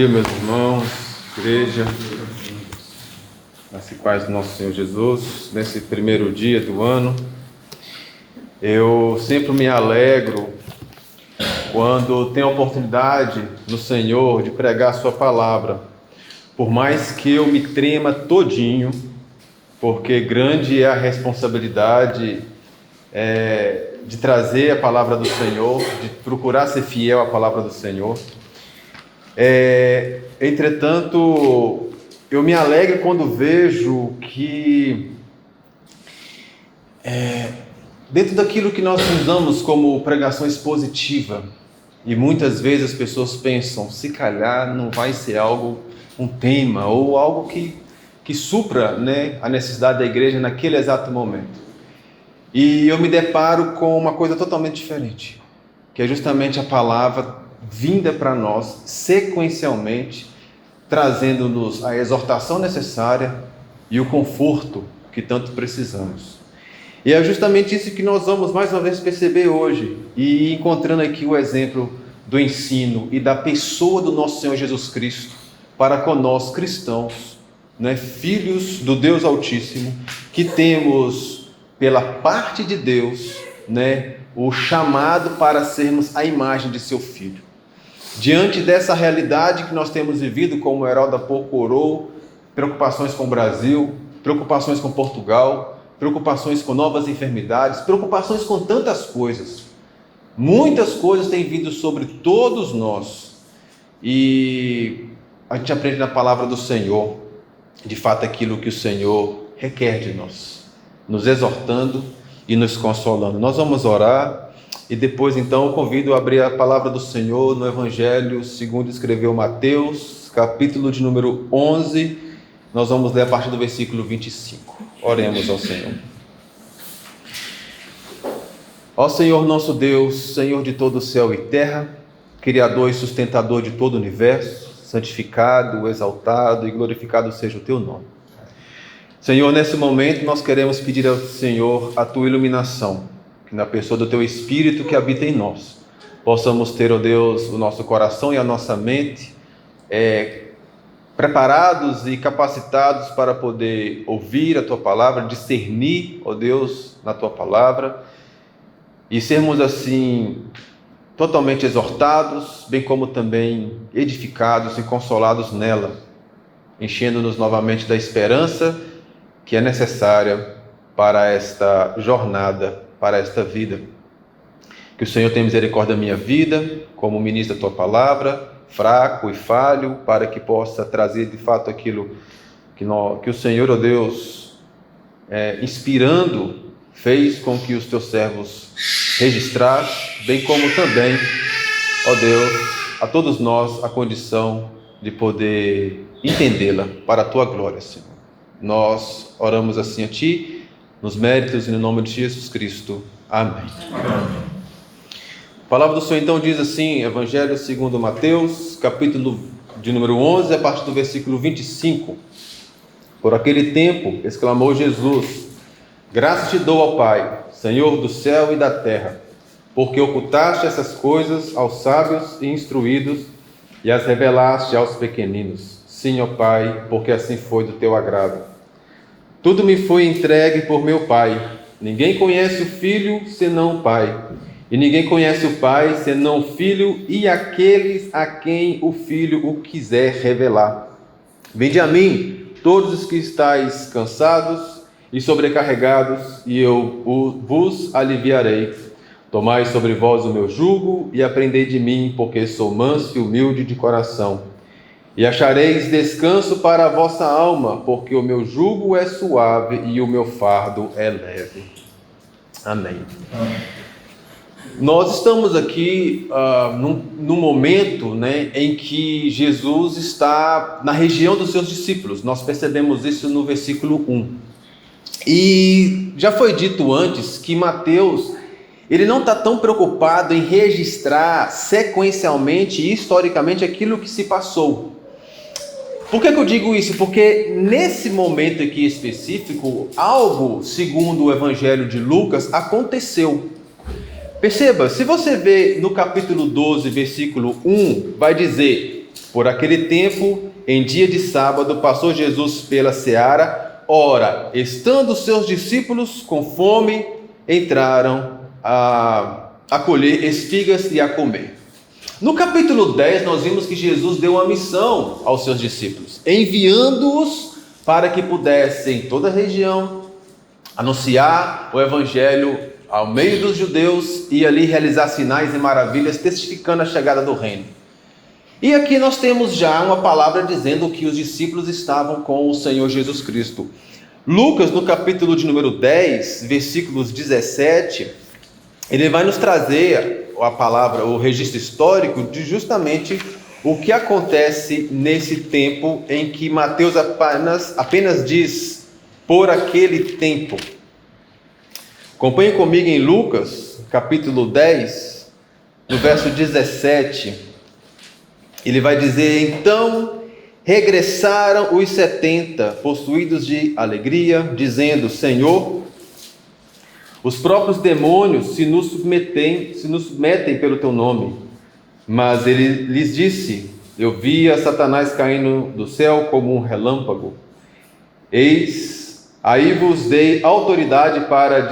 Meus irmãos, igreja, nas quais nosso Senhor Jesus, nesse primeiro dia do ano, eu sempre me alegro quando tenho a oportunidade no Senhor de pregar a sua palavra, por mais que eu me trema todinho, porque grande é a responsabilidade de trazer a palavra do Senhor, de procurar ser fiel à palavra do Senhor. Entretanto, eu me alegro quando vejo que dentro daquilo que nós usamos como pregação expositiva, e muitas vezes as pessoas pensam, se calhar não vai ser um tema ou algo que supra, né, a necessidade da igreja naquele exato momento. E eu me deparo com uma coisa totalmente diferente, que é justamente a palavra vinda para nós sequencialmente, trazendo-nos a exortação necessária e o conforto que tanto precisamos. E é justamente isso que nós vamos mais uma vez perceber hoje, e encontrando aqui o exemplo do ensino e da pessoa do nosso Senhor Jesus Cristo para com nós cristãos, né, filhos do Deus Altíssimo, que temos pela parte de Deus, né, o chamado para sermos a imagem de seu Filho. Diante dessa realidade que nós temos vivido, como o Heraldo há pouco orou, preocupações com o Brasil, preocupações com Portugal, preocupações com novas enfermidades, preocupações com tantas coisas. Muitas coisas têm vindo sobre todos nós. E a gente aprende na palavra do Senhor, de fato, aquilo que o Senhor requer de nós, nos exortando e nos consolando. Nós vamos orar. E depois, então, eu convido a abrir a palavra do Senhor no Evangelho segundo escreveu Mateus, capítulo de número 11. Nós vamos ler a partir do versículo 25. Oremos ao Senhor. Ó Senhor nosso Deus, Senhor de todo o céu e terra, Criador e sustentador de todo o universo, santificado, exaltado e glorificado seja o Teu nome. Senhor, nesse momento nós queremos pedir ao Senhor a Tua iluminação, que na pessoa do Teu Espírito que habita em nós, possamos ter, ó Deus, o nosso coração e a nossa mente preparados e capacitados para poder ouvir a Tua palavra, discernir, ó Deus, na Tua palavra, e sermos assim totalmente exortados, bem como também edificados e consolados nela, enchendo-nos novamente da esperança que é necessária para esta jornada, para esta vida. Que o Senhor tenha misericórdia da minha vida, como ministro da Tua palavra, fraco e falho, para que possa trazer de fato aquilo que o Senhor, ó Deus, inspirando, fez com que os Teus servos registrassem, bem como também, ó Deus, a todos nós a condição de poder entendê-la para a Tua glória, Senhor. Nós oramos assim a Ti, nos méritos e no nome de Jesus Cristo. Amém. Amém. A palavra do Senhor então diz assim, Evangelho segundo Mateus, capítulo de número 11, a partir do versículo 25. Por aquele tempo, exclamou Jesus: graças te dou, ó Pai, Senhor do céu e da terra, porque ocultaste essas coisas aos sábios e instruídos e as revelaste aos pequeninos. Sim, ó Pai, porque assim foi do Teu agrado. Tudo me foi entregue por meu Pai. Ninguém conhece o Filho senão o Pai, e ninguém conhece o Pai senão o Filho e aqueles a quem o Filho o quiser revelar. Vinde a mim, todos os que estáis cansados e sobrecarregados, e eu vos aliviarei. Tomai sobre vós o meu jugo e aprendei de mim, porque sou manso e humilde de coração. E achareis descanso para a vossa alma, porque o meu jugo é suave e o meu fardo é leve. Amém. Nós estamos aqui num momento, né, em que Jesus está na região dos seus discípulos. Nós percebemos isso no versículo 1. E já foi dito antes que Mateus, ele não está tão preocupado em registrar sequencialmente e historicamente aquilo que se passou. Por que eu digo isso? Porque nesse momento aqui específico, algo, segundo o Evangelho de Lucas, aconteceu. Perceba, se você vê no capítulo 12, versículo 1, vai dizer: Por aquele tempo, em dia de sábado, passou Jesus pela seara. Ora, estando seus discípulos com fome, entraram a colher espigas e a comer. No capítulo 10, nós vimos que Jesus deu uma missão aos seus discípulos, enviando-os para que pudessem, em toda a região, anunciar o evangelho ao meio dos judeus e ali realizar sinais e maravilhas, testificando a chegada do reino. E aqui nós temos já uma palavra dizendo que os discípulos estavam com o Senhor Jesus Cristo. Lucas, no capítulo de número 10, versículos 17, ele vai nos trazer a palavra, o registro histórico de justamente o que acontece nesse tempo em que Mateus apenas diz, por aquele tempo. Acompanhe comigo em Lucas, capítulo 10, no verso 17. Ele vai dizer: então regressaram os 70, possuídos de alegria, dizendo: Senhor, os próprios demônios se nos submetem pelo teu nome. Mas ele lhes disse: eu via Satanás caindo do céu como um relâmpago. Eis, aí vos dei autoridade para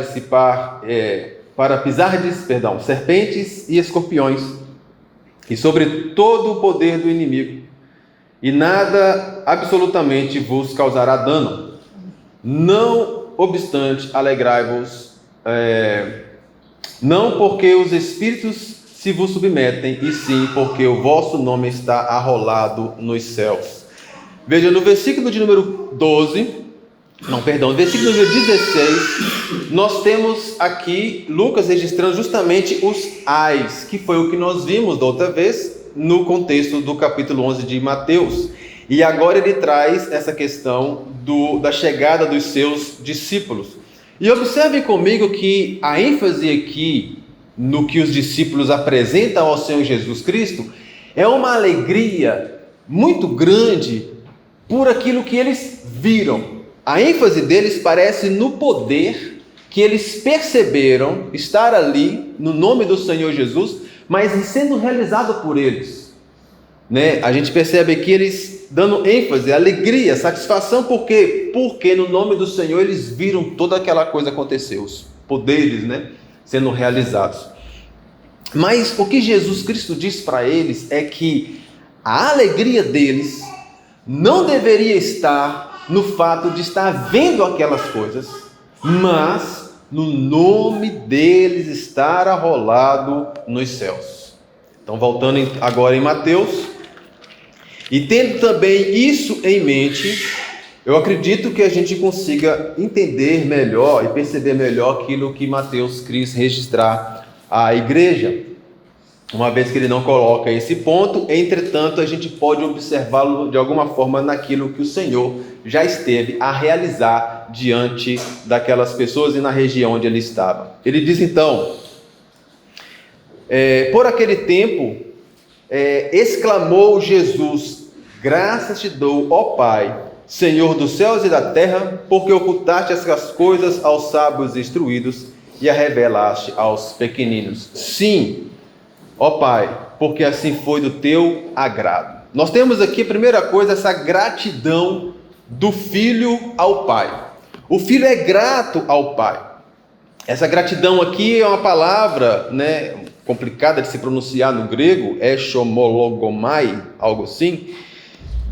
pisardes, serpentes e escorpiões, e sobre todo o poder do inimigo, e nada absolutamente vos causará dano. Não obstante, alegrai-vos, não porque os espíritos se vos submetem, e sim porque o vosso nome está arrolado nos céus. Veja, no versículo de número 16, nós temos aqui Lucas registrando justamente os ais, que foi o que nós vimos da outra vez no contexto do capítulo 11 de Mateus. E agora ele traz essa questão da chegada dos seus discípulos. E observe comigo que a ênfase aqui no que os discípulos apresentam ao Senhor Jesus Cristo é uma alegria muito grande por aquilo que eles viram. A ênfase deles parece no poder que eles perceberam estar ali no nome do Senhor Jesus, mas sendo realizado por eles. A gente percebe aqui eles dando ênfase, alegria, satisfação, por quê? Porque no nome do Senhor eles viram toda aquela coisa acontecer, os poderes, sendo realizados. Mas o que Jesus Cristo diz para eles é que a alegria deles não deveria estar no fato de estar vendo aquelas coisas, mas no nome deles estar arrolado nos céus. Então, voltando agora em Mateus, e tendo também isso em mente, eu acredito que a gente consiga entender melhor e perceber melhor aquilo que Mateus quis registrar à igreja, uma vez que ele não coloca esse ponto. Entretanto, a gente pode observá-lo de alguma forma naquilo que o Senhor já esteve a realizar diante daquelas pessoas e na região onde ele estava. Ele diz então: por aquele tempo, exclamou Jesus: graças te dou, ó Pai, Senhor dos céus e da terra, porque ocultaste essas coisas aos sábios e instruídos e a revelaste aos pequeninos. Sim, ó Pai, porque assim foi do teu agrado. Nós temos aqui, a primeira coisa, essa gratidão do filho ao pai. O filho é grato ao pai. Essa gratidão aqui é uma palavra, complicada de se pronunciar no grego, eshomologomai, algo assim,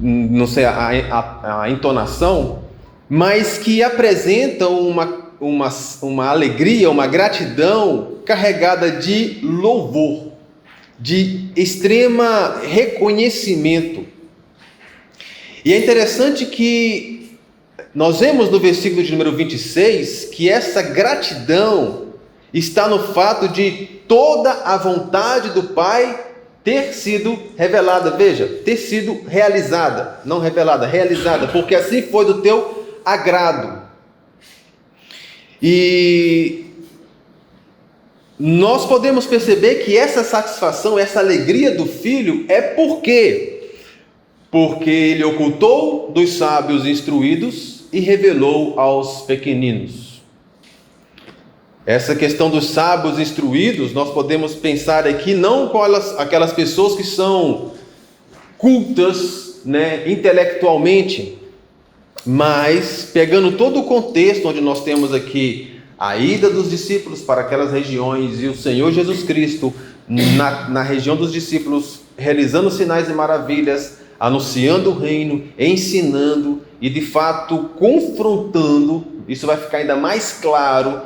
não sei a entonação, mas que apresenta uma alegria, uma gratidão carregada de louvor, de extrema reconhecimento. E é interessante que nós vemos no versículo de número 26 que essa gratidão está no fato de toda a vontade do Pai ter sido revelada. Veja, ter sido realizada, não revelada, realizada, porque assim foi do teu agrado. E nós podemos perceber que essa satisfação, essa alegria do filho é porque ele ocultou dos sábios instruídos e revelou aos pequeninos. Essa questão dos sábios instruídos, nós podemos pensar aqui não com aquelas pessoas que são cultas, né, intelectualmente, mas pegando todo o contexto onde nós temos aqui a ida dos discípulos para aquelas regiões e o Senhor Jesus Cristo na região dos discípulos realizando sinais e maravilhas, anunciando o reino, ensinando e de fato confrontando. Isso vai ficar ainda mais claro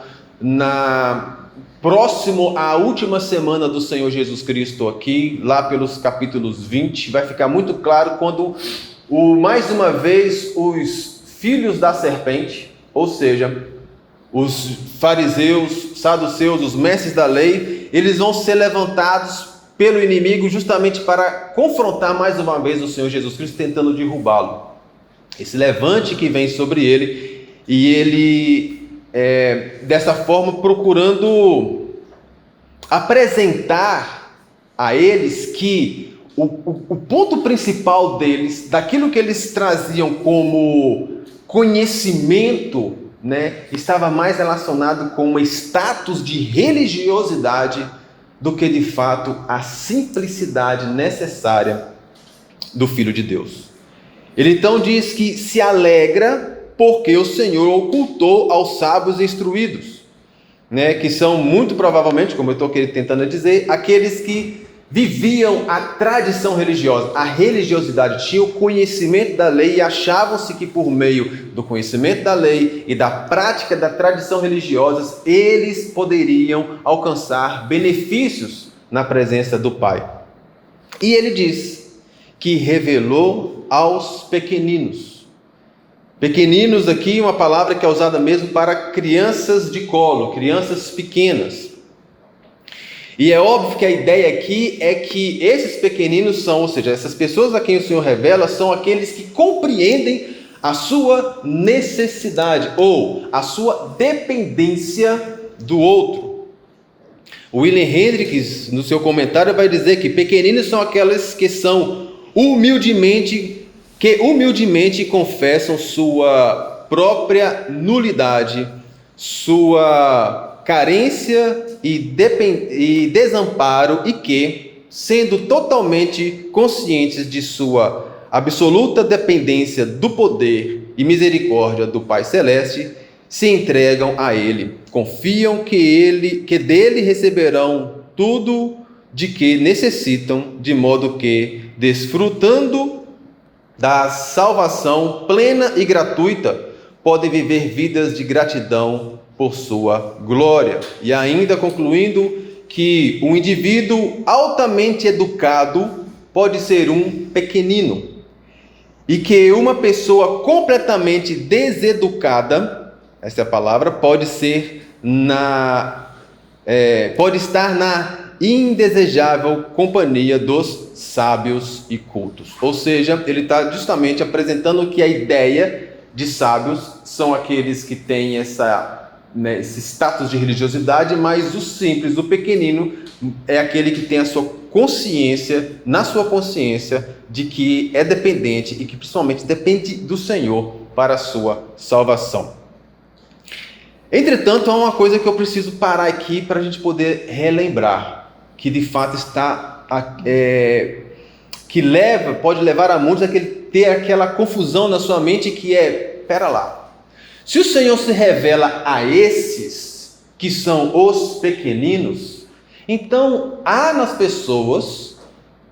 próximo à última semana do Senhor Jesus Cristo aqui, lá pelos capítulos 20, vai ficar muito claro quando mais uma vez os filhos da serpente, ou seja, os fariseus, saduceus, os mestres da lei, eles vão ser levantados pelo inimigo justamente para confrontar mais uma vez o Senhor Jesus Cristo, tentando derrubá-lo. Esse levante que vem sobre ele, e ele dessa forma procurando apresentar a eles que o ponto principal deles, daquilo que eles traziam como conhecimento, né, estava mais relacionado com um status de religiosidade do que de fato a simplicidade necessária do Filho de Deus. Ele então diz que se alegra porque o Senhor ocultou aos sábios e instruídos, né, que são muito provavelmente, como eu estou tentando dizer, aqueles que viviam a tradição religiosa, a religiosidade, tinham o conhecimento da lei e achavam-se que por meio do conhecimento da lei e da prática da tradição religiosa, eles poderiam alcançar benefícios na presença do Pai. E ele diz que revelou aos pequeninos. Pequeninos aqui, uma palavra que é usada mesmo para crianças de colo, crianças pequenas. E é óbvio que a ideia aqui é que esses pequeninos são, ou seja, essas pessoas a quem o Senhor revela, são aqueles que compreendem a sua necessidade ou a sua dependência do outro. O William Hendricks, no seu comentário, vai dizer que pequeninos são aqueles que são humildemente confessam sua própria nulidade, sua carência e desamparo, e que, sendo totalmente conscientes de sua absoluta dependência do poder e misericórdia do Pai Celeste, se entregam a Ele, confiam que dele receberão tudo de que necessitam, de modo que, desfrutando da salvação plena e gratuita, podem viver vidas de gratidão por sua glória. E ainda concluindo que um indivíduo altamente educado pode ser um pequenino, e que uma pessoa completamente deseducada, essa é a palavra, pode estar na indesejável companhia dos sábios e cultos. Ou seja, ele está justamente apresentando que a ideia de sábios são aqueles que têm esse status de religiosidade, mas o simples, o pequenino, é aquele que tem a sua consciência, na sua consciência, de que é dependente e que principalmente depende do Senhor para a sua salvação. Entretanto, há uma coisa que eu preciso parar aqui para a gente poder relembrar, que de fato pode levar a muitos a ter aquela confusão na sua mente, que pera lá, se o Senhor se revela a esses que são os pequeninos, então há nas pessoas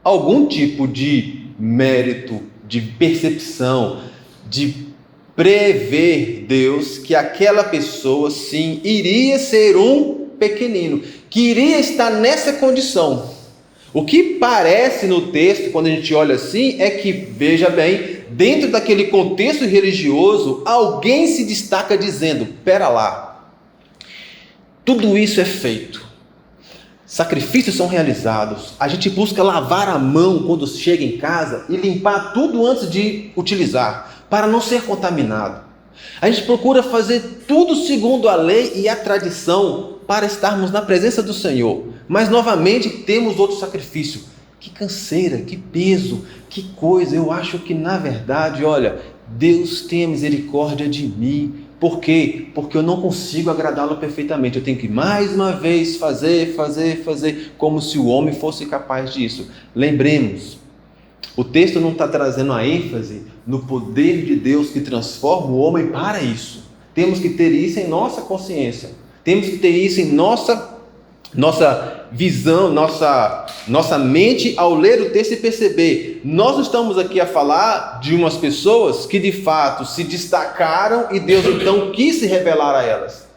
algum tipo de mérito, de percepção, de prever Deus que aquela pessoa sim iria ser um pequenino, que iria estar nessa condição. O que parece no texto, quando a gente olha assim, é que, veja bem, dentro daquele contexto religioso, alguém se destaca dizendo: pera lá, tudo isso é feito, sacrifícios são realizados, a gente busca lavar a mão quando chega em casa e limpar tudo antes de utilizar, para não ser contaminado. A gente procura fazer tudo segundo a lei e a tradição para estarmos na presença do Senhor. Mas novamente temos outro sacrifício. Que canseira, que peso, que coisa. Eu acho que na verdade, olha, Deus tenha misericórdia de mim. Por quê? Porque eu não consigo agradá-lo perfeitamente. Eu tenho que mais uma vez fazer, como se o homem fosse capaz disso. Lembremos, O texto não está trazendo a ênfase no poder de Deus que transforma o homem para isso. Temos que ter isso em nossa consciência. Temos que ter isso em nossa visão, nossa mente ao ler o texto e perceber. Nós não estamos aqui a falar de umas pessoas que de fato se destacaram e Deus então quis se revelar a elas.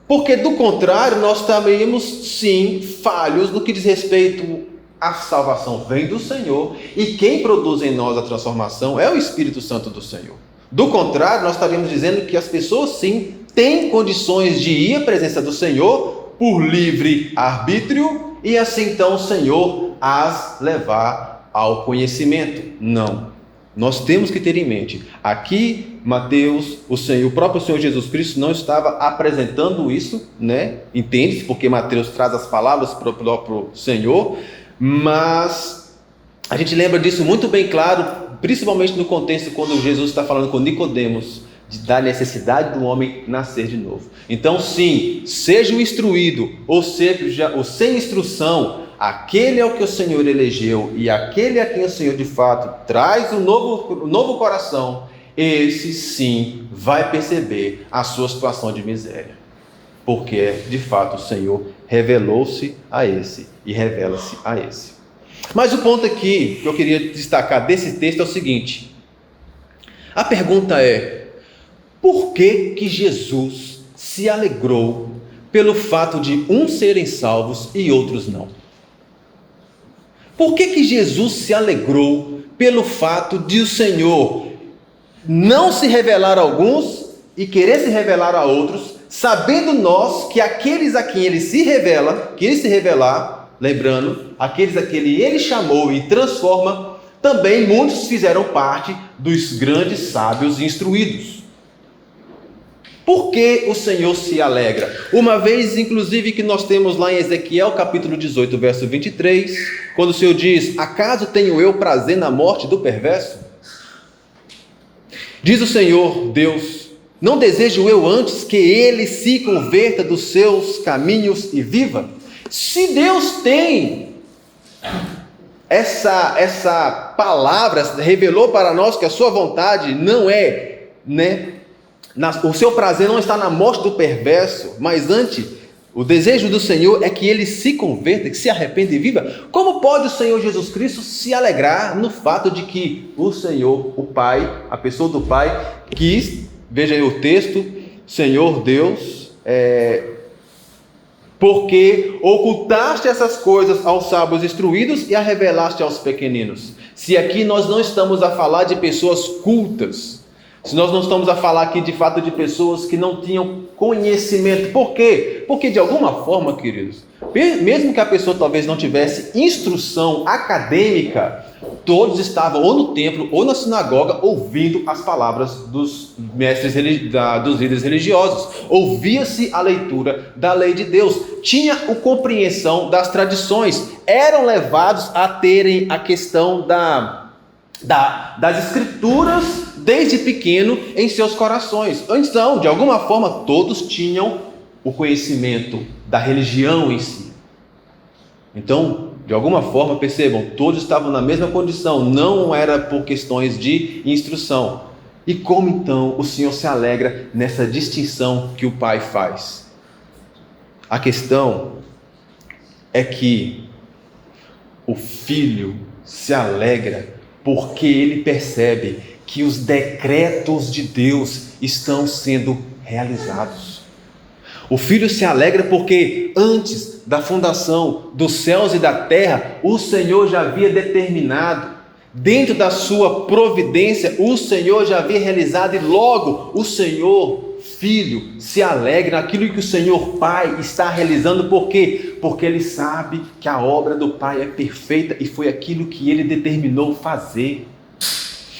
Porque do contrário, nós estaríamos sim falhos no que diz respeito à salvação. Vem do Senhor e quem produz em nós a transformação é o Espírito Santo do Senhor. Do contrário, nós estaríamos dizendo que as pessoas sim têm condições de ir à presença do Senhor por livre arbítrio e assim então o Senhor as levar ao conhecimento. Não. Nós temos que ter em mente, aqui Mateus, o próprio Senhor Jesus Cristo não estava apresentando isso, né? Entende-se porque Mateus traz as palavras para o próprio Senhor, mas a gente lembra disso muito bem claro, principalmente no contexto quando Jesus está falando com Nicodemos, da necessidade do homem nascer de novo. Então sim, seja o instruído, ou seja o sem instrução, aquele é o que o Senhor elegeu, e aquele a quem o Senhor de fato traz o novo coração, esse sim vai perceber a sua situação de miséria, porque de fato o Senhor revelou-se a esse e revela-se a esse. Mas o ponto aqui que eu queria destacar desse texto é o seguinte: a pergunta é, por que Jesus se alegrou pelo fato de uns serem salvos e outros não? Por que Jesus se alegrou pelo fato de o Senhor não se revelar a alguns e querer se revelar a outros, sabendo nós que aqueles a quem ele se revelar, lembrando, aqueles a quem ele chamou e transforma, também muitos fizeram parte dos grandes sábios instruídos? Por que o Senhor se alegra? Uma vez, inclusive, que nós temos lá em Ezequiel, capítulo 18, verso 23, quando o Senhor diz: acaso tenho eu prazer na morte do perverso? Diz o Senhor Deus: não desejo eu antes que ele se converta dos seus caminhos e viva? Se Deus tem essa palavra, revelou para nós que a sua vontade não é, o seu prazer não está na morte do perverso, mas antes, o desejo do Senhor é que ele se converta, que se arrependa e viva. Como pode o Senhor Jesus Cristo se alegrar no fato de que o Senhor, o Pai, a pessoa do Pai, quis, veja aí o texto, Senhor Deus, porque ocultaste essas coisas aos sábios instruídos e a revelaste aos pequeninos? Se aqui nós não estamos a falar de pessoas cultas, se nós não estamos a falar aqui de fato de pessoas que não tinham conhecimento. Por quê? Porque de alguma forma, queridos, mesmo que a pessoa talvez não tivesse instrução acadêmica, todos estavam ou no templo ou na sinagoga ouvindo as palavras dos mestres, dos líderes religiosos. Ouvia-se a leitura da lei de Deus, tinha a compreensão das tradições, eram levados a terem a questão das escrituras desde pequeno em seus corações. Então, de alguma forma, todos tinham o conhecimento da religião em si. Então, de alguma forma, percebam, todos estavam na mesma condição, não era por questões de instrução. E como então o Senhor se alegra nessa distinção que o Pai faz? A questão é que o Filho se alegra porque ele percebe que os decretos de Deus estão sendo realizados. O Filho se alegra porque antes da fundação dos céus e da terra, o Senhor já havia determinado, dentro da sua providência, o Senhor já havia realizado, e logo o Senhor Filho se alegra naquilo que o Senhor Pai está realizando. Por quê? Porque ele sabe que a obra do Pai é perfeita e foi aquilo que ele determinou fazer.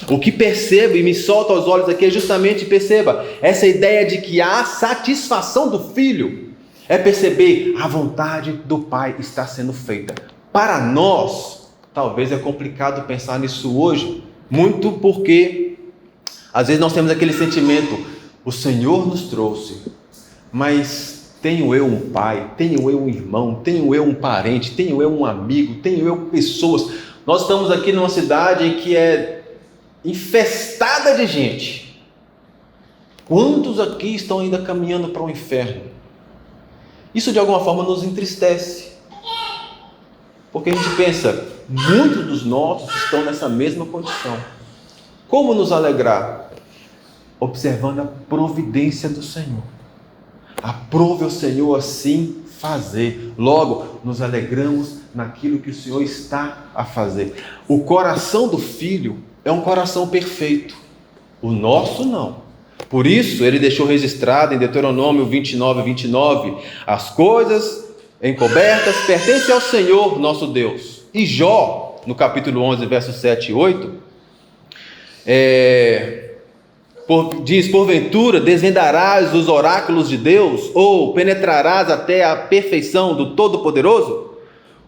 O que percebo e me solta aos olhos aqui é justamente, perceba, essa ideia de que a satisfação do Filho é perceber a vontade do Pai está sendo feita. Para nós, talvez é complicado pensar nisso hoje, muito porque às vezes nós temos aquele sentimento: o Senhor nos trouxe, mas tenho eu um pai, tenho eu um irmão, tenho eu um parente, tenho eu um amigo, tenho eu pessoas. Nós estamos aqui numa cidade em que é infestada de gente. Quantos aqui estão ainda caminhando para o inferno? Isso de alguma forma nos entristece, porque a gente pensa, muitos dos nossos estão nessa mesma condição. Como nos alegrar? Observando a providência do Senhor. Aprove o Senhor assim fazer. Logo, nos alegramos naquilo que o Senhor está a fazer. O coração do filho é um coração perfeito. O nosso não. Por isso, ele deixou registrado em Deuteronômio 29:29, as coisas encobertas pertencem ao Senhor nosso Deus. E Jó, no capítulo 11, versos 7 e 8, diz, porventura desvendarás os oráculos de Deus, ou penetrarás até a perfeição do Todo-Poderoso?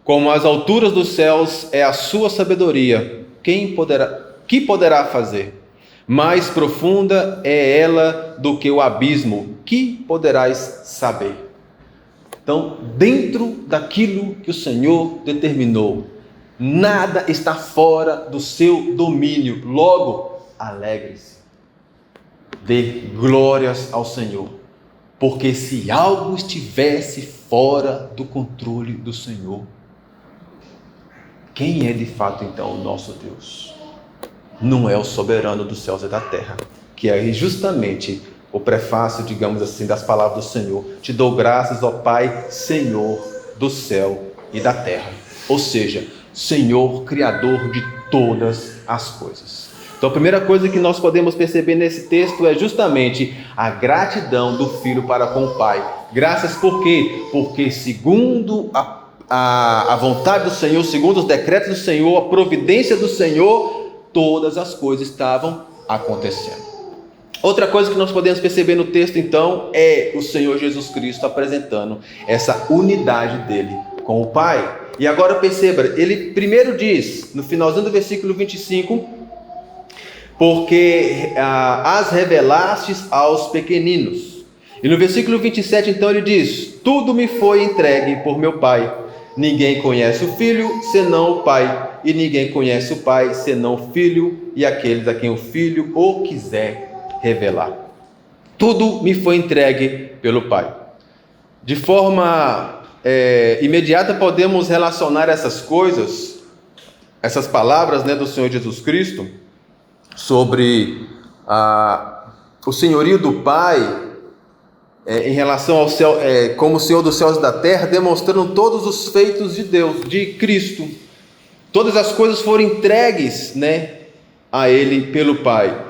Como as alturas dos céus é a sua sabedoria, que poderá fazer? Mais profunda é ela do que o abismo, que poderás saber? Então, dentro daquilo que o Senhor determinou, nada está fora do seu domínio. Logo, alegre-se. Dê glórias ao Senhor, porque se algo estivesse fora do controle do Senhor, quem é de fato então o nosso Deus? Não é o soberano dos céus e da terra, que é justamente o prefácio, digamos assim, das palavras do Senhor. Te dou graças, ó Pai, Senhor do céu e da terra. Ou seja, Senhor, Criador de todas as coisas. Então a primeira coisa que nós podemos perceber nesse texto é justamente a gratidão do filho para com o pai. Graças por quê? Porque segundo a vontade do Senhor, segundo os decretos do Senhor, a providência do Senhor, todas as coisas estavam acontecendo. Outra coisa que nós podemos perceber no texto então é o Senhor Jesus Cristo apresentando essa unidade dele com o Pai. E agora perceba, ele primeiro diz, no finalzinho do versículo 25, porque as revelastes aos pequeninos. E no versículo 27 então ele diz, tudo me foi entregue por meu Pai. Ninguém conhece o Filho senão o Pai, e ninguém conhece o Pai senão o Filho e aqueles a quem o Filho o quiser revelar. Tudo me foi entregue pelo Pai. De forma imediata podemos relacionar essas coisas, essas palavras, do Senhor Jesus Cristo, sobre o senhorio do Pai, em relação ao céu, como o Senhor dos céus e da terra, demonstrando todos os feitos de Deus, de Cristo. Todas as coisas foram entregues, a Ele pelo Pai.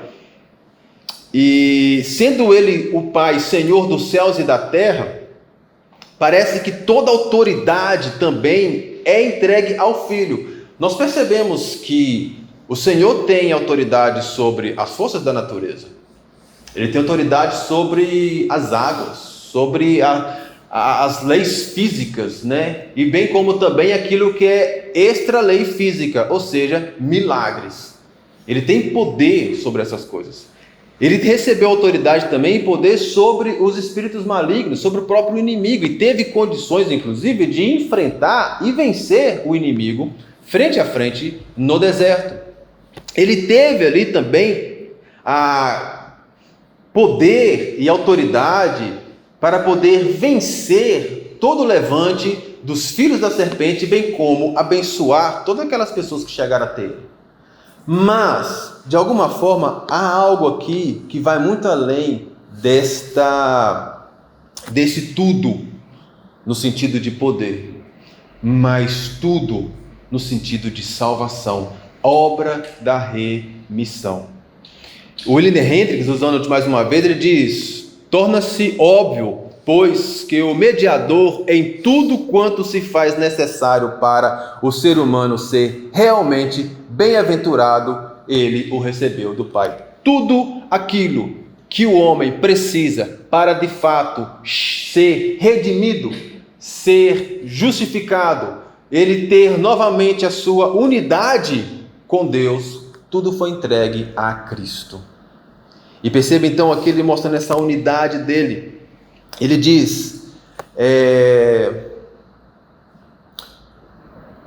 E sendo Ele o Pai, Senhor dos céus e da terra, parece que toda autoridade também é entregue ao Filho. Nós percebemos que o Senhor tem autoridade sobre as forças da natureza. Ele tem autoridade sobre as águas, sobre as leis físicas, e bem como também aquilo que é extra-lei física, ou seja, milagres. Ele tem poder sobre essas coisas. Ele recebeu autoridade também e poder sobre os espíritos malignos, sobre o próprio inimigo, e teve condições, inclusive, de enfrentar e vencer o inimigo frente a frente no deserto. Ele teve ali também a poder e autoridade para poder vencer todo o levante dos filhos da serpente, bem como abençoar todas aquelas pessoas que chegaram até ele. Mas, de alguma forma, há algo aqui que vai muito além desse tudo no sentido de poder, mas tudo no sentido de salvação, obra da remissão. O William Hendricks, usando mais uma vez, ele diz: torna-se óbvio, pois que o mediador em tudo quanto se faz necessário para o ser humano ser realmente bem-aventurado, ele o recebeu do Pai. Tudo aquilo que o homem precisa para de fato ser redimido, ser justificado, ele ter novamente a sua unidade com Deus, tudo foi entregue a Cristo. E perceba então aqui ele mostrando essa unidade dele. Ele diz,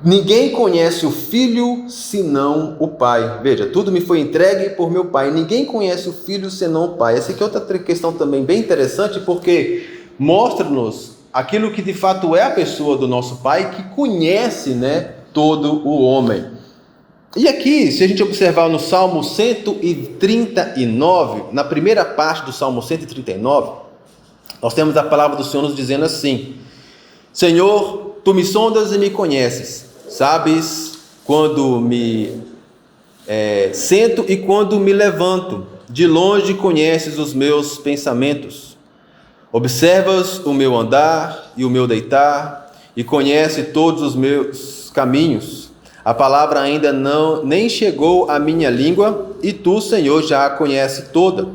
Ninguém conhece o Filho senão o Pai. Veja, tudo me foi entregue por meu Pai. Ninguém conhece o Filho senão o Pai. Essa aqui é outra questão também bem interessante, porque mostra-nos aquilo que de fato é a pessoa do nosso Pai, que conhece, todo o homem. E aqui, se a gente observar no Salmo 139, na primeira parte do Salmo 139, nós temos a palavra do Senhor nos dizendo assim: Senhor, tu me sondas e me conheces, sabes quando me sento e quando me levanto, de longe conheces os meus pensamentos. Observas o meu andar e o meu deitar, e conhece todos os meus caminhos. A palavra ainda nem chegou à minha língua, e tu, Senhor, já a conhece toda.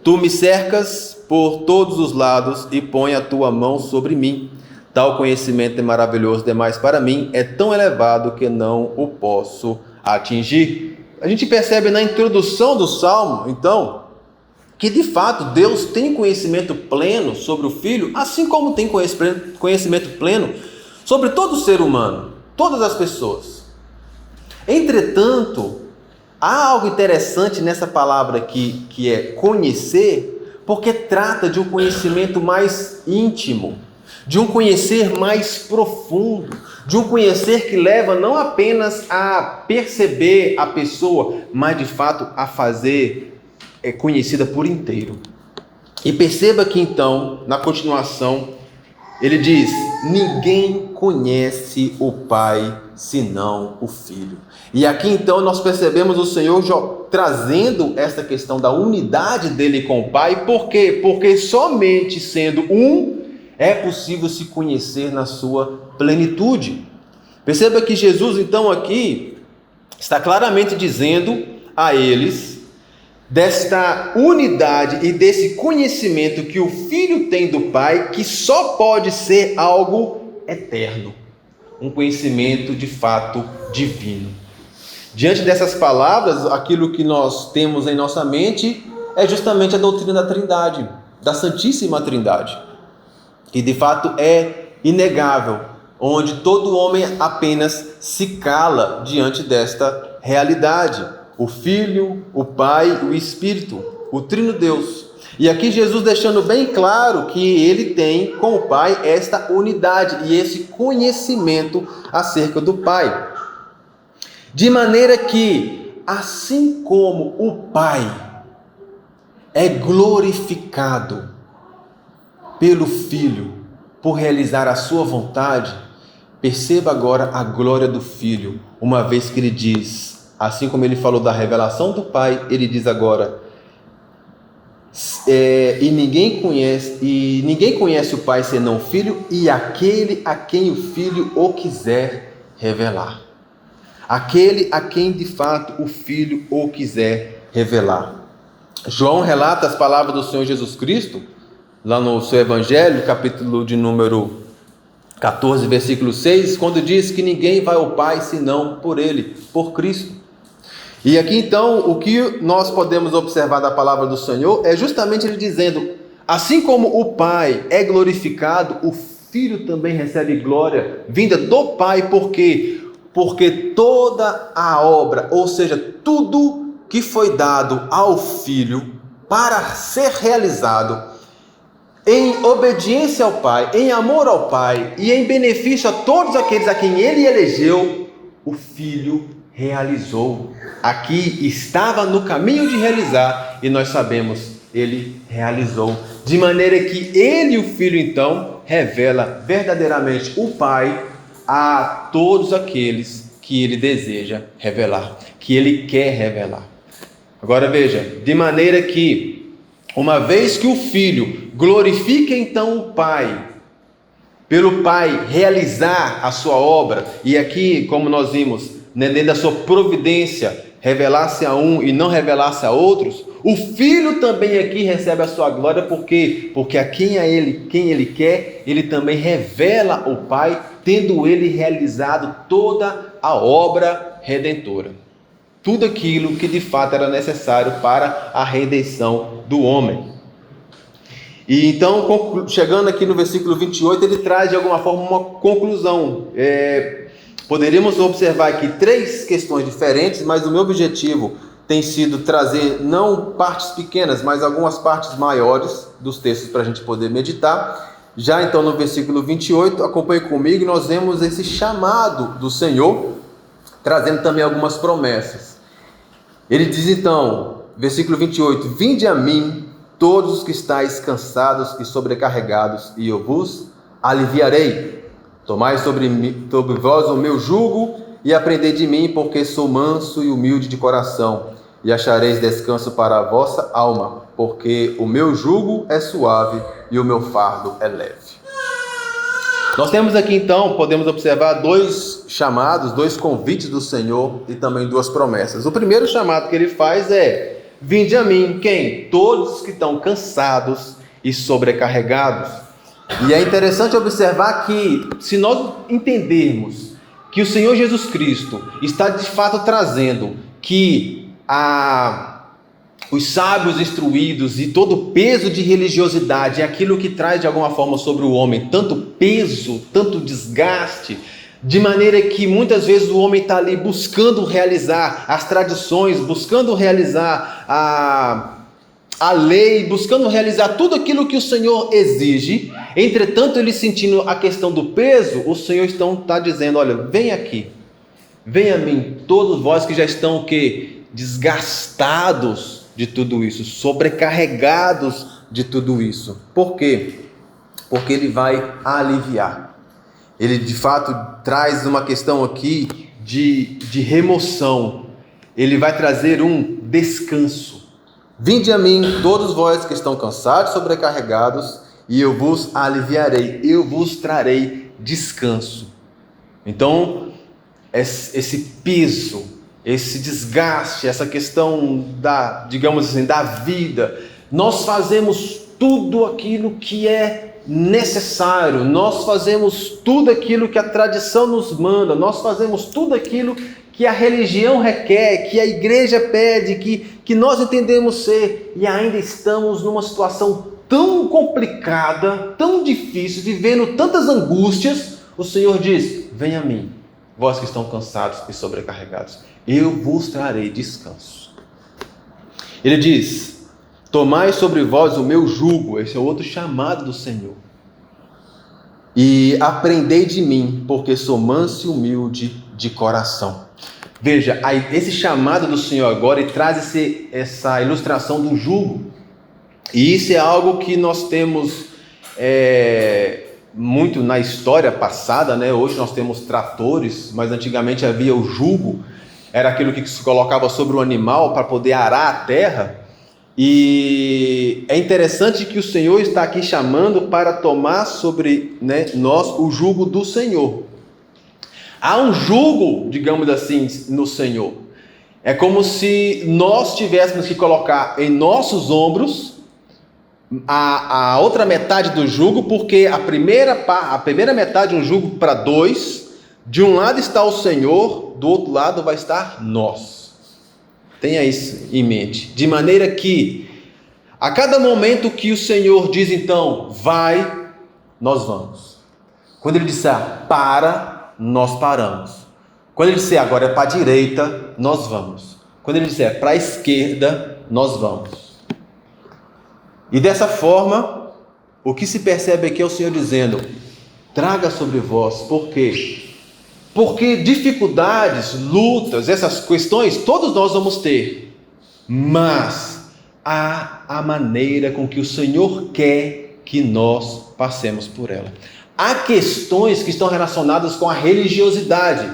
Tu me cercas por todos os lados e põe a tua mão sobre mim. Tal conhecimento é maravilhoso demais para mim, é tão elevado que não o posso atingir. A gente percebe na introdução do Salmo, então, que de fato Deus tem conhecimento pleno sobre o Filho, assim como tem conhecimento pleno sobre todo ser humano, todas as pessoas. Entretanto, há algo interessante nessa palavra aqui, que é conhecer, porque trata de um conhecimento mais íntimo, de um conhecer mais profundo, de um conhecer que leva não apenas a perceber a pessoa, mas de fato a fazer conhecida por inteiro. E perceba que então, na continuação, ele diz: ninguém conhece o Pai senão o Filho. E aqui então nós percebemos o Senhor trazendo essa questão da unidade dele com o Pai. Por quê? Porque somente sendo um é possível se conhecer na sua plenitude. Perceba que Jesus então aqui está claramente dizendo a eles desta unidade e desse conhecimento que o Filho tem do Pai, que só pode ser algo eterno, um conhecimento de fato divino. Diante dessas palavras, aquilo que nós temos em nossa mente é justamente a doutrina da Trindade, da Santíssima Trindade, que de fato é inegável, onde todo homem apenas se cala diante desta realidade. O Filho, o Pai, o Espírito, o Trino Deus. E aqui Jesus deixando bem claro que ele tem com o Pai esta unidade e esse conhecimento acerca do Pai. De maneira que, assim como o Pai é glorificado pelo Filho por realizar a sua vontade, perceba agora a glória do Filho, uma vez que ele diz, assim como ele falou da revelação do Pai, ele diz agora, ninguém conhece o Pai senão o Filho, e aquele a quem o Filho o quiser revelar. Aquele a quem de fato o Filho o quiser revelar. João relata as palavras do Senhor Jesus Cristo, lá no seu Evangelho, capítulo de número 14, versículo 6, quando diz que ninguém vai ao Pai senão por Ele, por Cristo. E aqui então, o que nós podemos observar da palavra do Senhor é justamente ele dizendo, assim como o Pai é glorificado, o Filho também recebe glória vinda do Pai. Por quê? Porque toda a obra, ou seja, tudo que foi dado ao Filho para ser realizado em obediência ao Pai, em amor ao Pai e em benefício a todos aqueles a quem Ele elegeu, o Filho realizou. Aqui estava no caminho de realizar e nós sabemos, Ele realizou. De maneira que Ele, o Filho, então, revela verdadeiramente o Pai a todos aqueles que Ele deseja revelar, que Ele quer revelar. Agora veja, de maneira que, uma vez que o Filho glorifica então o Pai, pelo Pai realizar a sua obra, e aqui, como nós vimos, dentro da sua providência, revelar-se a um e não revelar-se a outros, o Filho também aqui recebe a sua glória. Por quê? Porque a quem ele quer, ele também revela o Pai, tendo ele realizado toda a obra redentora. Tudo aquilo que de fato era necessário para a redenção do homem. E então, chegando aqui no versículo 28, ele traz de alguma forma uma conclusão. Poderíamos observar aqui 3 questões diferentes, mas o meu objetivo tem sido trazer não partes pequenas, mas algumas partes maiores dos textos para a gente poder meditar. Já então no versículo 28, acompanhe comigo, nós vemos esse chamado do Senhor, trazendo também algumas promessas. Ele diz então, versículo 28, vinde a mim, todos os que estáis cansados e sobrecarregados, e eu vos aliviarei. Tomai sobre vós o meu jugo e aprendei de mim, porque sou manso e humilde de coração, e achareis descanso para a vossa alma, porque o meu jugo é suave e o meu fardo é leve. Nós temos aqui então, podemos observar 2 chamados, 2 convites do Senhor e também 2 promessas. O primeiro chamado que ele faz é: vinde a mim, quem? Todos que estão cansados e sobrecarregados. E é interessante observar que, se nós entendermos que o Senhor Jesus Cristo está de fato trazendo que os sábios instruídos e todo o peso de religiosidade é aquilo que traz de alguma forma sobre o homem tanto peso, tanto desgaste, de maneira que muitas vezes o homem está ali buscando realizar as tradições, buscando realizar a lei, buscando realizar tudo aquilo que o Senhor exige. Entretanto, ele sentindo a questão do peso, o Senhor então está dizendo: olha, vem aqui, vem a mim, todos vós que já estão o quê? Desgastados de tudo isso, sobrecarregados de tudo isso. Por quê? Porque ele vai aliviar. Ele de fato traz uma questão aqui de remoção. Ele vai trazer um descanso. Vinde a mim, todos vós que estão cansados e sobrecarregados, e eu vos aliviarei, eu vos trarei descanso. Então, esse peso, esse desgaste, essa questão digamos assim, da vida, nós fazemos tudo aquilo que é necessário, nós fazemos tudo aquilo que a tradição nos manda, nós fazemos tudo aquilo que a religião requer, que a igreja pede, que nós entendemos ser, e ainda estamos numa situação tão complicada, tão difícil, vivendo tantas angústias. O Senhor diz: venha a mim, vós que estão cansados e sobrecarregados, eu vos trarei descanso. Ele diz: tomai sobre vós o meu jugo. Esse é outro chamado do Senhor. E aprendei de mim, porque sou manso e humilde de coração. Veja, esse chamado do Senhor agora, ele traz essa ilustração do jugo. E isso é algo que nós temos muito na história passada, né? Hoje nós temos tratores, mas antigamente havia o jugo. Era aquilo que se colocava sobre o animal para poder arar a terra. E é interessante que o Senhor está aqui chamando para tomar sobre nós o jugo do Senhor. Há um jugo, digamos assim, no Senhor. É como se nós tivéssemos que colocar em nossos ombros a outra metade do jugo, porque a primeira metade é um jugo para 2. De um lado está o Senhor, do outro lado vai estar nós. Tenha isso em mente. De maneira que, a cada momento que o Senhor diz então, vai, nós vamos. Quando Ele disser para, nós paramos. Quando Ele disser agora é para a direita, nós vamos. Quando Ele disser para a esquerda, nós vamos. E dessa forma, o que se percebe aqui é o Senhor dizendo: traga sobre vós. Por quê? Porque dificuldades, lutas, essas questões, todos nós vamos ter. Mas há a maneira com que o Senhor quer que nós passemos por ela. Há questões que estão relacionadas com a religiosidade,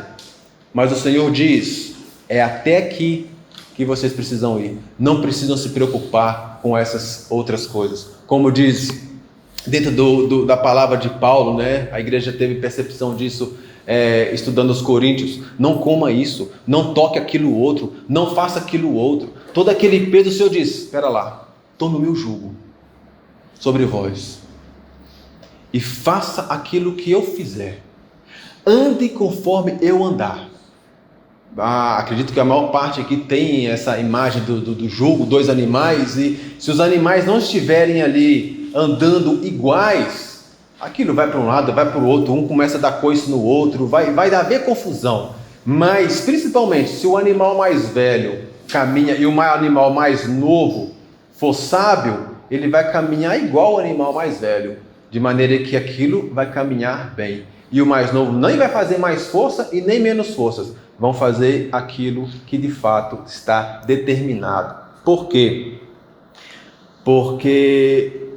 mas o Senhor diz: é até aqui que vocês precisam ir. Não precisam se preocupar com essas outras coisas. Como diz dentro da palavra de Paulo, né? A igreja teve percepção disso estudando os Coríntios. Não coma isso, não toque aquilo outro, não faça aquilo outro. Todo aquele peso, o Senhor diz: espera lá, tome o meu jugo sobre vós e faça aquilo que eu fizer. Ande conforme eu andar. Acredito que a maior parte aqui tem essa imagem do jugo, 2 animais, e se os animais não estiverem ali andando iguais, aquilo vai para um lado, vai para o outro, um começa a dar coice no outro, vai haver confusão. Mas, principalmente, se o animal mais velho caminha e o animal mais novo for sábio, ele vai caminhar igual o animal mais velho, de maneira que aquilo vai caminhar bem. E o mais novo nem vai fazer mais força e nem menos forças, vão fazer aquilo que de fato está determinado. Por quê? Porque,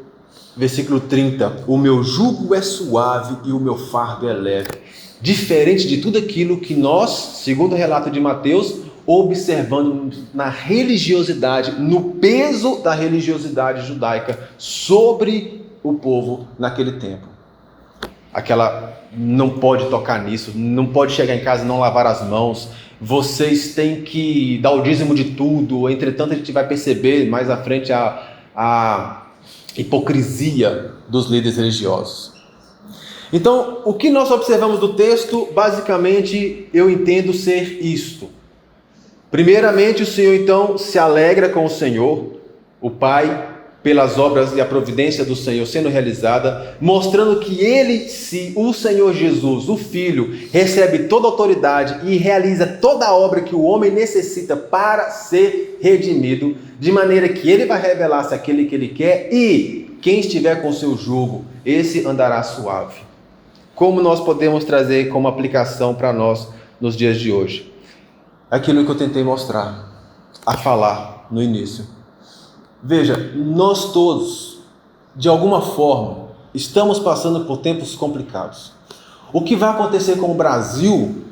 versículo 30, o meu jugo é suave e o meu fardo é leve. Diferente de tudo aquilo que nós, segundo o relato de Mateus, observando na religiosidade, no peso da religiosidade judaica sobre o povo naquele tempo. Não pode tocar nisso, não pode chegar em casa e não lavar as mãos, vocês têm que dar o dízimo de tudo. Entretanto, a gente vai perceber mais à frente a hipocrisia dos líderes religiosos. Então, o que nós observamos do texto, basicamente, eu entendo ser isto. Primeiramente, o Senhor então se alegra com o Senhor, o Pai, pelas obras e a providência do Senhor sendo realizada, mostrando que Ele, se o Senhor Jesus, o Filho, recebe toda a autoridade e realiza toda a obra que o homem necessita para ser redimido, de maneira que Ele vai revelar-se aquele que Ele quer e quem estiver com o seu jugo, esse andará suave. Como nós podemos trazer como aplicação para nós nos dias de hoje? Aquilo que eu tentei mostrar, a falar no início. Veja, nós todos, de alguma forma, estamos passando por tempos complicados. O que vai acontecer com o Brasil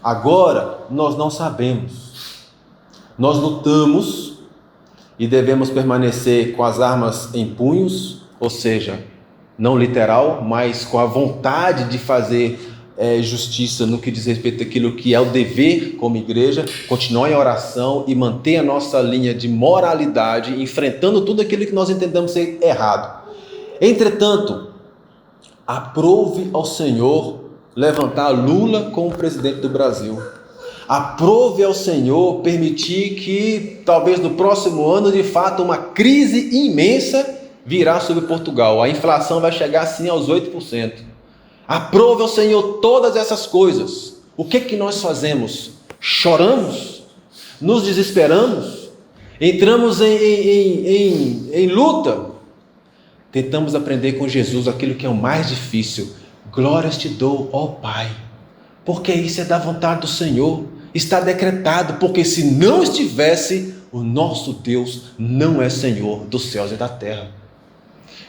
agora, nós não sabemos. Nós lutamos e devemos permanecer com as armas em punhos, ou seja, não literal, mas com a vontade de fazer justiça no que diz respeito àquilo que é o dever como igreja, continuar em oração e manter a nossa linha de moralidade, enfrentando tudo aquilo que nós entendemos ser errado. Entretanto, aprove ao Senhor levantar Lula como presidente do Brasil. Aprove ao Senhor permitir que, talvez no próximo ano, de fato, uma crise imensa virá sobre Portugal. A inflação vai chegar assim aos 8%. Aprove ao Senhor todas essas coisas. O que nós fazemos? Choramos? Nos desesperamos? Entramos em luta? Tentamos aprender com Jesus aquilo que é o mais difícil. Glórias te dou, ó Pai, porque isso é da vontade do Senhor. Está decretado, porque se não estivesse, o nosso Deus não é Senhor dos céus e da terra.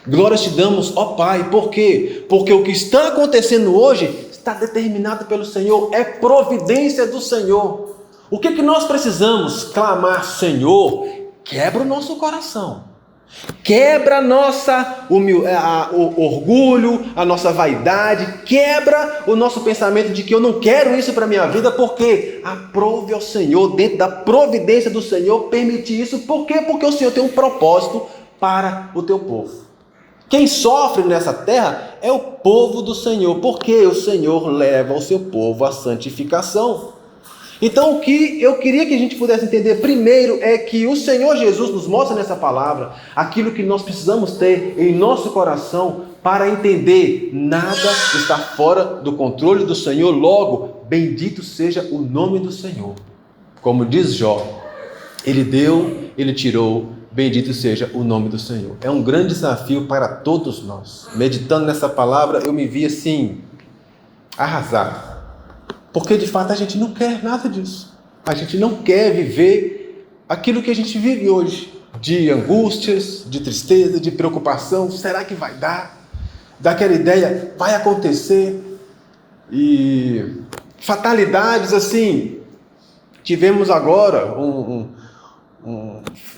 Glórias te damos, ó Pai, por quê? Porque o que está acontecendo hoje está determinado pelo Senhor, é providência do Senhor. O que nós precisamos? Clamar, Senhor, quebra o nosso coração, quebra o orgulho, a nossa vaidade, quebra o nosso pensamento de que eu não quero isso para a minha vida, porque aprove ao Senhor, dentro da providência do Senhor, permitir isso. Por quê? Porque o Senhor tem um propósito para o teu povo. Quem sofre nessa terra é o povo do Senhor, porque o Senhor leva o seu povo à santificação. Então, o que eu queria que a gente pudesse entender primeiro é que o Senhor Jesus nos mostra nessa palavra aquilo que nós precisamos ter em nosso coração para entender: nada está fora do controle do Senhor, logo, bendito seja o nome do Senhor. Como diz Jó, Ele deu, Ele tirou, bendito seja o nome do Senhor. É um grande desafio para todos nós. Meditando nessa palavra, eu me vi assim, arrasado. Porque de fato a gente não quer nada disso. A gente não quer viver aquilo que a gente vive hoje. De angústias, de tristeza, de preocupação. Será que vai dar? Daquela ideia, vai acontecer. E fatalidades assim. Tivemos agora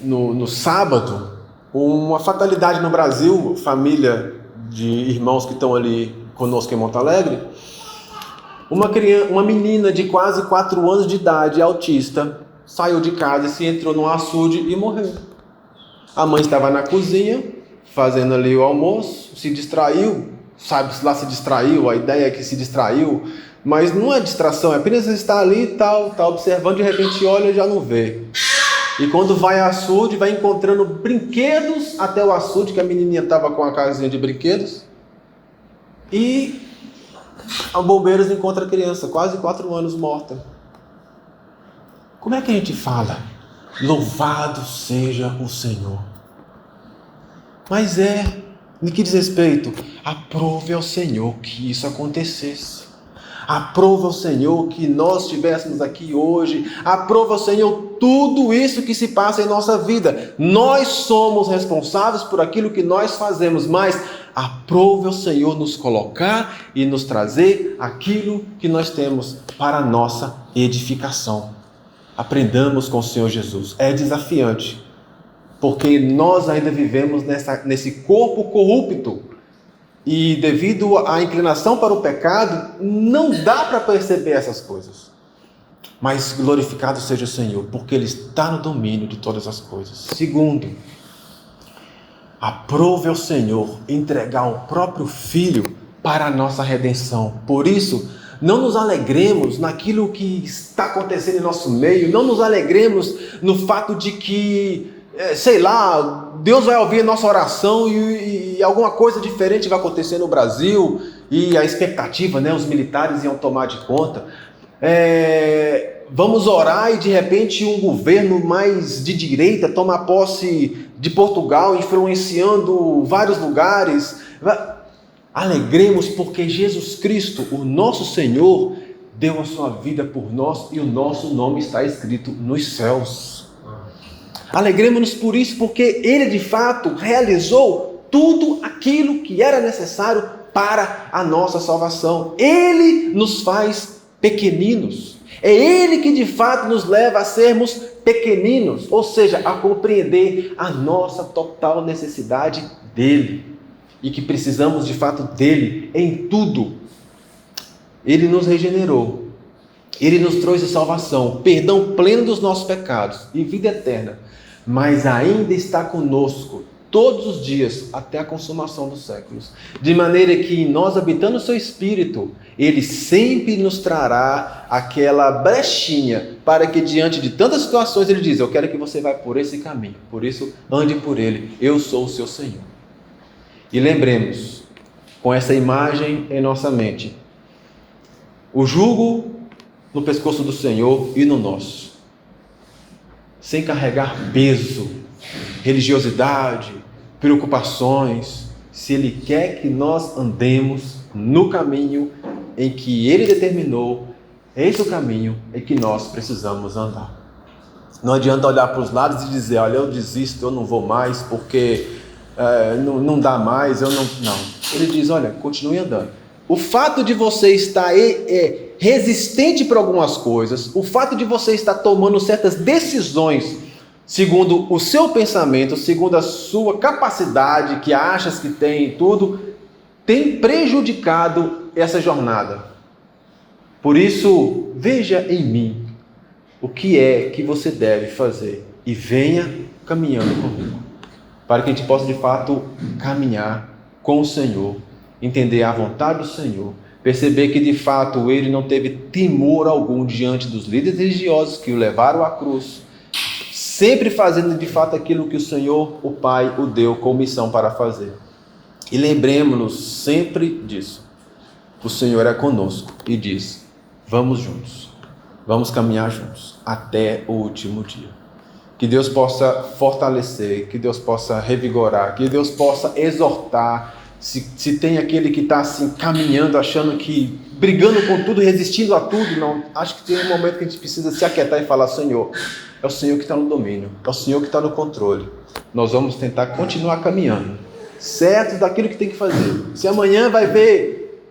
no sábado, uma fatalidade no Brasil, família de irmãos que estão ali conosco em Monte Alegre. Uma menina de quase 4 anos de idade, autista, saiu de casa e se entrou num açude e morreu. A mãe estava na cozinha, fazendo ali o almoço, se distraiu, sabe-se lá se distraiu, a ideia é que se distraiu, mas não é distração, é apenas estar ali e tal, tá observando, de repente olha e já não vê. E quando vai ao açude, vai encontrando brinquedos até o açude, que a menininha estava com a casinha de brinquedos. E a bombeiros encontra a criança, quase 4 anos morta. Como é que a gente fala? Louvado seja o Senhor. Mas no que diz respeito, aprove ao Senhor que isso acontecesse. Aprova ao Senhor que nós estivéssemos aqui hoje. Aprova ao Senhor tudo isso que se passa em nossa vida. Nós somos responsáveis por aquilo que nós fazemos, mas aprova ao Senhor nos colocar e nos trazer aquilo que nós temos para a nossa edificação. Aprendamos com o Senhor Jesus. É desafiante, porque nós ainda vivemos nesse corpo corrupto. E devido à inclinação para o pecado, não dá para perceber essas coisas. Mas glorificado seja o Senhor, porque Ele está no domínio de todas as coisas. Segundo, aprove ao Senhor entregar o próprio Filho para a nossa redenção. Por isso, não nos alegremos naquilo que está acontecendo em nosso meio, não nos alegremos no fato de que, sei lá, Deus vai ouvir a nossa oração e alguma coisa diferente vai acontecer no Brasil, e a expectativa, os militares iam tomar de conta. Vamos orar e de repente um governo mais de direita toma posse de Portugal, influenciando vários lugares. Alegremos porque Jesus Cristo, o nosso Senhor, deu a sua vida por nós e o nosso nome está escrito nos céus. Alegremos-nos por isso, porque Ele de fato realizou tudo aquilo que era necessário para a nossa salvação. Ele nos faz pequeninos. É Ele que de fato nos leva a sermos pequeninos, ou seja, a compreender a nossa total necessidade dEle. E que precisamos de fato dEle em tudo. Ele nos regenerou. Ele nos trouxe salvação, perdão pleno dos nossos pecados e vida eterna. Mas ainda está conosco todos os dias até a consumação dos séculos. De maneira que nós, habitando o seu Espírito, Ele sempre nos trará aquela brechinha para que diante de tantas situações Ele diz: eu quero que você vá por esse caminho, por isso ande por ele, eu sou o seu Senhor. E lembremos, com essa imagem em nossa mente, o jugo no pescoço do Senhor e no nosso, sem carregar peso, religiosidade, preocupações, se Ele quer que nós andemos no caminho em que Ele determinou, esse é o caminho em que nós precisamos andar. Não adianta olhar para os lados e dizer: olha, eu desisto, eu não vou mais, porque não dá mais, eu não... Não. Ele diz: olha, continue andando. O fato de você estar resistente para algumas coisas, o fato de você estar tomando certas decisões segundo o seu pensamento, segundo a sua capacidade que achas que tem e tudo, tem prejudicado essa jornada. Por isso, veja em mim o que é que você deve fazer e venha caminhando comigo, para que a gente possa de fato caminhar com o Senhor, entender a vontade do Senhor, perceber que de fato Ele não teve temor algum diante dos líderes religiosos que o levaram à cruz, sempre fazendo de fato aquilo que o Senhor, o Pai, o deu como missão para fazer. E lembremos-nos sempre disso. O Senhor é conosco e diz: vamos juntos, vamos caminhar juntos até o último dia. Que Deus possa fortalecer, que Deus possa revigorar, que Deus possa exortar. Se tem aquele que está assim caminhando, achando que, brigando com tudo, resistindo a tudo, não. Acho que tem um momento que a gente precisa se aquietar e falar: Senhor, é o Senhor que está no domínio, é o Senhor que está no controle. Nós vamos tentar continuar caminhando, certos daquilo que tem que fazer. Se amanhã vai ver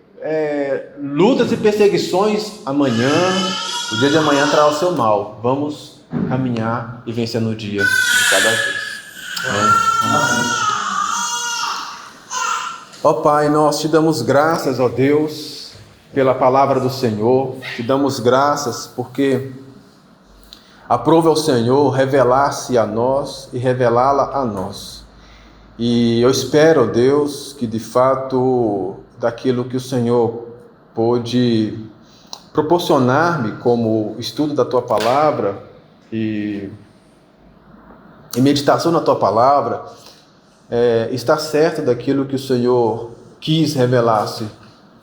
lutas e perseguições, amanhã, o dia de amanhã trará o seu mal. Vamos caminhar e vencer no dia de cada vez. Ó Pai, nós te damos graças, ó Deus, pela palavra do Senhor. Te damos graças porque aprove ao Senhor revelar-se a nós e revelá-la a nós. E eu espero, ó Deus, que de fato daquilo que o Senhor pôde proporcionar-me como estudo da Tua Palavra e meditação na Tua Palavra, está certo daquilo que o Senhor quis revelar-se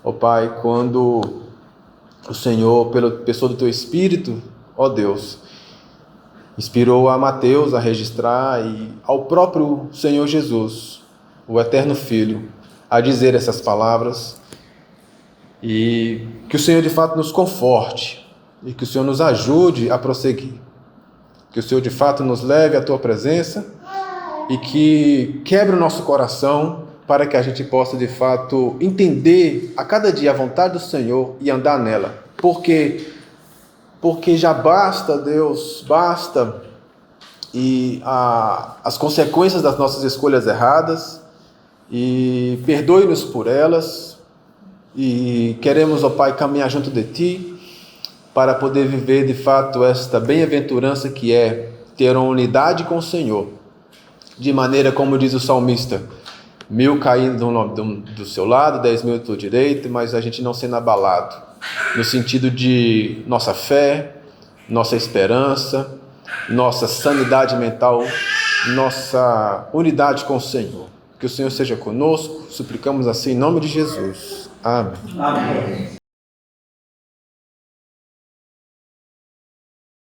ó Pai, quando o Senhor, pela pessoa do Teu Espírito, ó Deus, inspirou a Mateus a registrar e ao próprio Senhor Jesus, o Eterno Filho, a dizer essas palavras, e que o Senhor de fato nos conforte e que o Senhor nos ajude a prosseguir, que o Senhor de fato nos leve à Tua presença e que quebre o nosso coração para que a gente possa de fato entender a cada dia a vontade do Senhor e andar nela, porque já basta, Deus, basta e as consequências das nossas escolhas erradas, e perdoe-nos por elas, e queremos, ó Pai, caminhar junto de Ti, para poder viver de fato esta bem-aventurança que é ter uma unidade com o Senhor, de maneira como diz o salmista, 1000 caindo do seu lado, 10.000 à tua direita, mas a gente não sendo abalado, no sentido de nossa fé, nossa esperança, nossa sanidade mental, nossa unidade com o Senhor. Que o Senhor seja conosco, suplicamos assim em nome de Jesus. Amém. Amém.